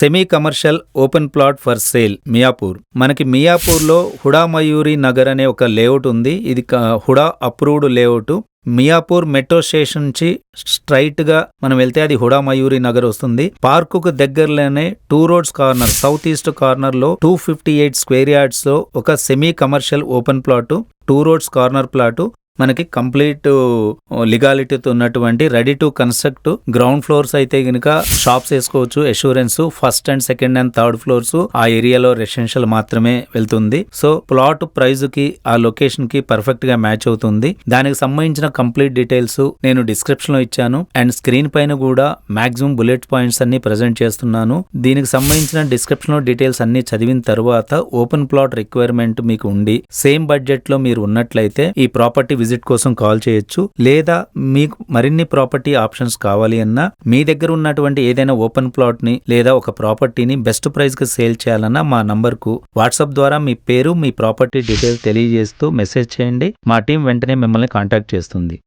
Semi commercial open plot for sale Miyapur. మనకి మియాపూర్లో హుడా మయూరి నగర్ అనే ఒక లేఅవుట్ ఉంది. ఇది HUDA approved layout. Miyapur metro station నుంచి స్ట్రైట్ గా మనం వెళ్తే అది హుడా మయూరి నగర్ వస్తుంది. పార్కుకు దగ్గరలోనే 2 roads corner, south east corner లో 258 స్క్వేర్ యార్డ్స్ లో ఒక semi commercial open plot, 2 roads corner plot మనకి కంప్లీట్ లీగాలిటీతో ఉన్నటువంటి ready to construct. Ground floors అయితే గనుక షాప్స్ వేసుకోవచ్చు, assurance. First and second and third floors ఆ ఏరియాలో రెసిడెన్షియల్ మాత్రమే వెళ్తుంది. సో ప్లాట్ ప్రైజ్ కి ఆ లొకేషన్ కి పర్ఫెక్ట్ గా మ్యాచ్ అవుతుంది. దానికి సంబంధించిన కంప్లీట్ డీటెయిల్స్ నేను డిస్క్రిప్షన్ లో ఇచ్చాను అండ్ స్క్రీన్ పైన కూడా మాక్సిమం బుల్లెట్ పాయింట్స్ అన్ని ప్రెజెంట్ చేస్తున్నాను. దీనికి సంబంధించిన డిస్క్రిప్షన్ లో డీటెయిల్స్ అన్ని చదివిన తర్వాత ఓపెన్ ప్లాట్ రిక్వైర్మెంట్ మీకు ఉండి సేమ్ బడ్జెట్ లో మీరు ఉన్నట్లయితే ఈ ప్రాపర్టీ విజిట్ కోసం కాల్ చేయొచ్చు. లేదా మీకు మరిన్ని ప్రాపర్టీ ఆప్షన్స్ కావాలి అన్నా, మీ దగ్గర ఉన్నటువంటి ఏదైనా ఓపెన్ ప్లాట్ ని లేదా ఒక ప్రాపర్టీని బెస్ట్ ప్రైస్ కి సేల్ చేయాలన్నా మా నంబర్ కు వాట్సాప్ ద్వారా మీ పేరు, మీ ప్రాపర్టీ డీటెయిల్స్ తెలియజేస్తూ మెసేజ్ చేయండి. మా టీం వెంటనే మిమ్మల్ని కాంటాక్ట్ చేస్తుంది.